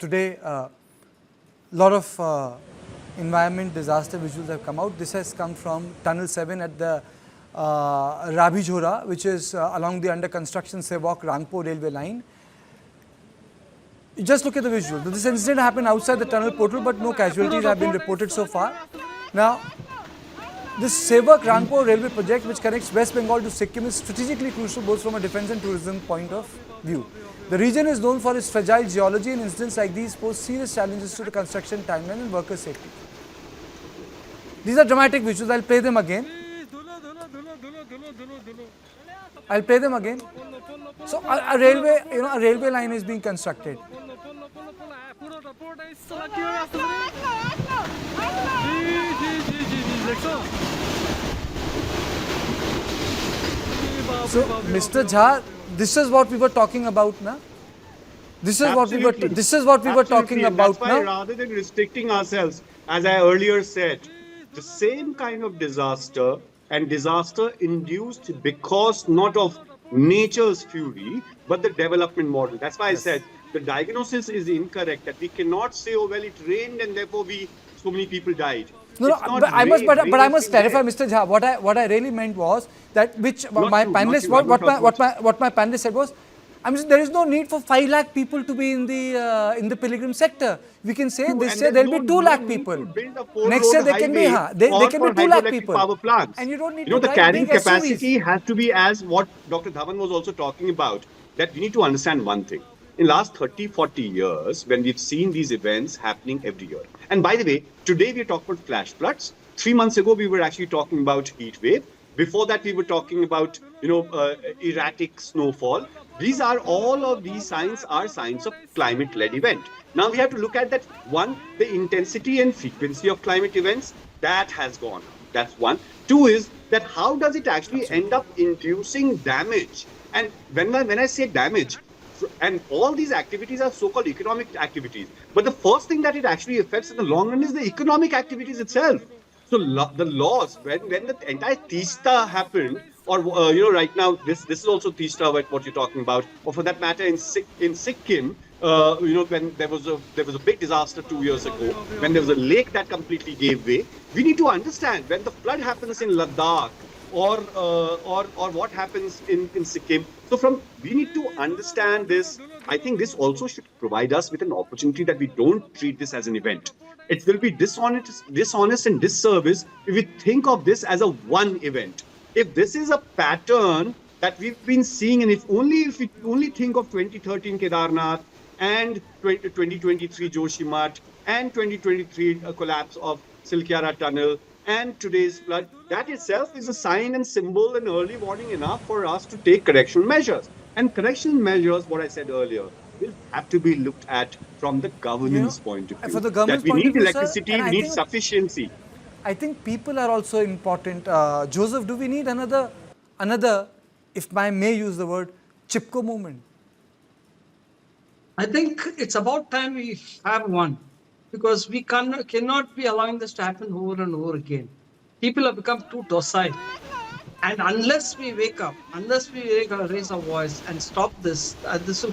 today a lot of environment disaster visuals have come out. This has come from Tunnel 7 at the Rabijhora, which is along the under construction Sevoke Rongpo Railway line. You just look at the visual. This incident happened outside the tunnel portal, but no casualties have been reported so far. Now, this Sevoke Rongpo Railway Project, which connects West Bengal to Sikkim, is strategically crucial both from a defense and tourism point of view. The region is known for its fragile geology, and incidents like these pose serious challenges to the construction timeline and worker safety. These are dramatic visuals. I'll play them again. So a railway line is being constructed. So, Mr. Jha, this is what we were talking about now. This is what we were talking about now. Rather than restricting ourselves, as I earlier said, the same kind of disaster and disaster induced because not of nature's fury, but the development model. That's why I said the diagnosis is incorrect, that we cannot say, oh, well, it rained and therefore so many people died. No, but I must clarify, Mr. Jha. What I really meant was that my panelist said was, I'm saying there is no need for 5 lakh people to be in the pilgrim sector. We can say this year there will be 2 lakh people. Next year they can be 2 lakh people. Power plants. And you don't need the carrying capacity has to be as what Dr. Dhawan was also talking about. That we need to understand one thing. In last 30, 40 years, when we've seen these events happening every year. And by the way, today we're talking about flash floods. 3 months ago, we were actually talking about heat wave. Before that, we were talking about, erratic snowfall. All of these signs are signs of climate-led event. Now we have to look at that. One, the intensity and frequency of climate events, that has gone up. That's one. Two is that how does it actually end up inducing damage? And when I say damage, and all these activities are so-called economic activities. But the first thing that it actually affects in the long run is the economic activities itself. So the laws, when the entire Tista happened, or right now this is also Tista, what you're talking about, or for that matter in Sikkim, when there was a big disaster 2 years ago, when there was a lake that completely gave way. We need to understand when the flood happens in Ladakh, or what happens in Sikkim. So we need to understand this. I think this also should provide us with an opportunity that we don't treat this as an event. It will be dishonest and disservice if we think of this as a one event. If this is a pattern that we've been seeing, and if we only think of 2013 Kedarnath and 2023 Joshimath and 2023 collapse of Silkyara Tunnel and today's flood, that itself is a sign and symbol and early warning enough for us to take correctional measures. And correctional measures, what I said earlier, will have to be looked at from the governance point of view. For the government's point of view, we need electricity, sir, we need sufficiency. I think people are also important. Joseph, do we need another, if I may use the word, Chipko movement? I think it's about time we have one, because we cannot be allowing this to happen over and over again. People have become too docile. And unless we wake up, raise our voice and stop this, this will